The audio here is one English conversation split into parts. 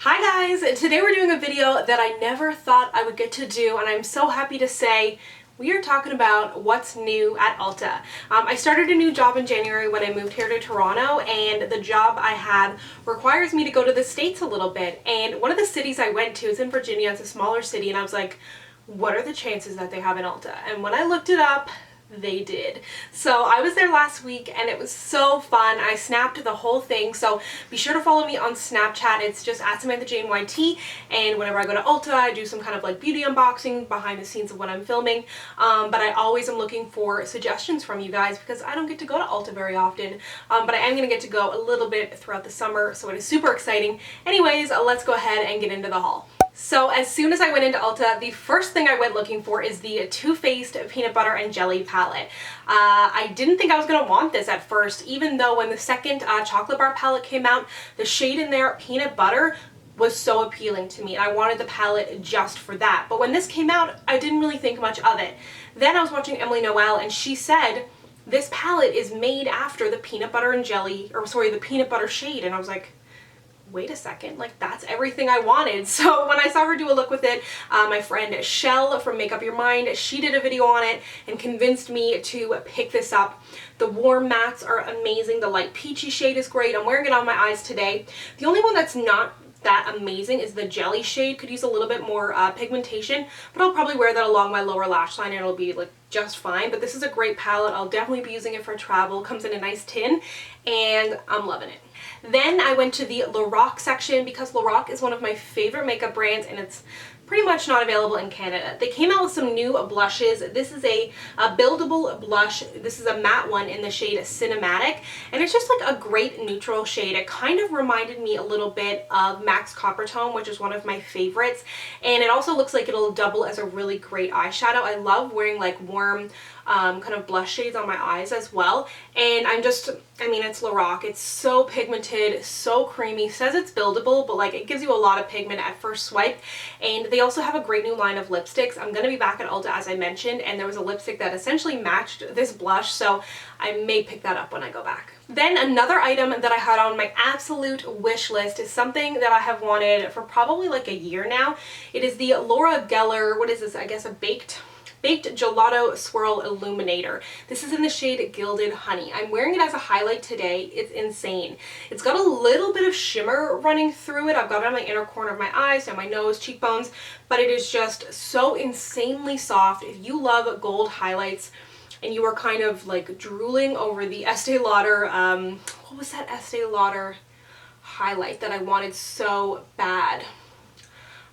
Hi guys! Today we're doing a video that I never thought I would get to do, and I'm so happy to say we are talking about what's new at Ulta. I started a new job in January when I moved here to Toronto, and the job I have requires me to go to the States a little bit. And one of the cities I went to is in Virginia. It's a smaller city, and I was like, what are the chances that they have an Ulta? And when I looked it up, they did. So I was there last week and it was so fun. I snapped the whole thing, so be sure to follow me on Snapchat. It's just at Samantha JNYT, and whenever I go to Ulta I do some kind of like beauty unboxing behind the scenes of when I'm filming, but I always am looking for suggestions from you guys because I don't get to go to Ulta very often, but I am going to get to go a little bit throughout the summer, so it is super exciting. Anyways, let's go ahead and get into the haul. So as soon as I went into Ulta, the first thing I went looking for is the Too Faced Peanut Butter and Jelly palette. I didn't think I was going to want this at first, even though when the second chocolate bar palette came out, the shade in there, Peanut Butter, was so appealing to me, and I wanted the palette just for that. But when this came out, I didn't really think much of it. Then I was watching Emily Noel, and she said, this palette is made after the peanut butter and jelly, or sorry, the peanut butter shade, and I was like, wait a second, like that's everything I wanted. So when I saw her do a look with it, my friend Shell from Make Up Your Mind, she did a video on it and convinced me to pick this up. The warm mattes are amazing. The light peachy shade is great. I'm wearing it on my eyes today. The only one that's not that amazing is the jelly shade. Could use a little bit more pigmentation, but I'll probably wear that along my lower lash line and it'll be like just fine. But this is a great palette. I'll definitely be using it for travel. Comes in a nice tin and I'm loving it. Then I went to the Lorac section because Lorac is one of my favorite makeup brands and it's pretty much not available in Canada. They came out with some new blushes. This is a buildable blush. This is a matte one in the shade Cinematic, and it's just like a great neutral shade. It kind of reminded me a little bit of MAC's Coppertone, which is one of my favorites, and it also looks like it'll double as a really great eyeshadow. I love wearing like warm kind of blush shades on my eyes as well, and I mean, it's Lorac. It's so pigmented, so creamy. It says it's buildable, but like it gives you a lot of pigment at first swipe. And they also have a great new line of lipsticks. I'm going to be back at Ulta, as I mentioned, and there was a lipstick that essentially matched this blush, so I may pick that up when I go back. Then another item that I had on my absolute wish list is something that I have wanted for probably like a year now. It is the Laura Geller, what is this? I guess a baked gelato swirl illuminator. This is in the shade Gilded Honey. I'm wearing it as a highlight today. It's insane. It's got a little bit of shimmer running through it. I've got it on my inner corner of my eyes, down my nose, cheekbones, but it is just so insanely soft. If you love gold highlights and you are kind of like drooling over the Estee Lauder, what was that Estee Lauder highlight that I wanted so bad?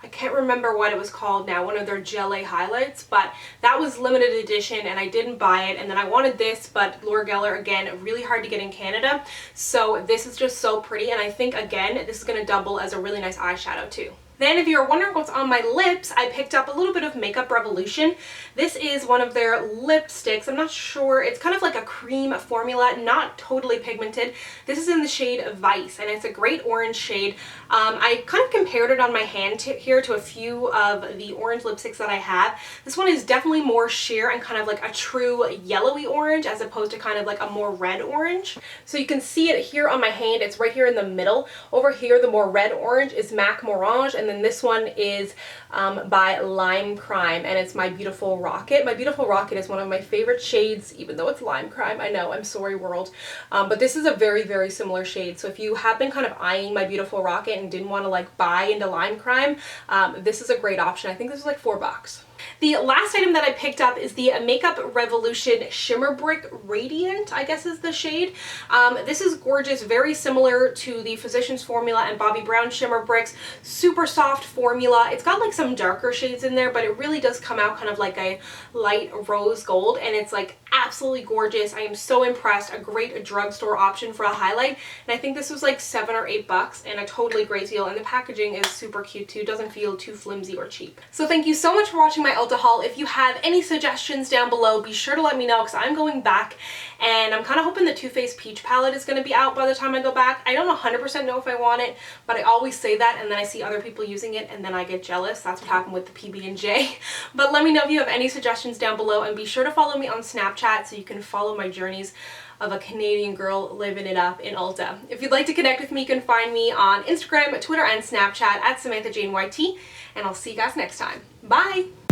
I can't remember what it was called now, one of their Gelée highlights, but that was limited edition and I didn't buy it. And then I wanted this, but Laura Geller, again, really hard to get in Canada. So this is just so pretty, and I think, again, this is going to double as a really nice eyeshadow too. Then if you're wondering what's on my lips, I picked up a little bit of Makeup Revolution. This is one of their lipsticks. I'm not sure. It's kind of like a cream formula, not totally pigmented. This is in the shade Vice, and it's a great orange shade. I kind of compared it on my hand here to a few of the orange lipsticks that I have. This one is definitely more sheer and kind of like a true yellowy orange as opposed to kind of like a more red orange. So you can see it here on my hand. It's right here in the middle. Over here, the more red orange is MAC Morange, and then this one is by Lime Crime, and it's My Beautiful Rocket. My Beautiful Rocket is one of my favorite shades, even though it's Lime Crime. I know, I'm sorry world. But this is a very, very similar shade. So if you have been kind of eyeing My Beautiful Rocket and didn't want to like buy into Lime Crime, this is a great option. I think this is like $4. The last item that I picked up is the Makeup Revolution Shimmer Brick Radiant, I guess is the shade. This is gorgeous, very similar to the Physicians Formula and Bobbi Brown Shimmer Bricks. Super soft formula. It's got like some darker shades in there, but it really does come out kind of like a light rose gold, and it's like absolutely gorgeous. I am so impressed. A great drugstore option for a highlight, and I think this was like $7 or $8 and a totally great deal, and the packaging is super cute too. Doesn't feel too flimsy or cheap. So thank you so much for watching my Ulta haul. If you have any suggestions down below, be sure to let me know because I'm going back, and I'm kind of hoping the Too Faced Peach palette is going to be out by the time I go back. I don't 100% know if I want it, but I always say that and then I see other people using it and then I get jealous. That's what happened with the PB&J. But let me know if you have any suggestions down below, and be sure to follow me on Snapchat so you can follow my journeys of a Canadian girl living it up in Ulta. If you'd like to connect with me, you can find me on Instagram, Twitter, and Snapchat at SamanthaJaneYT, and I'll see you guys next time. Bye!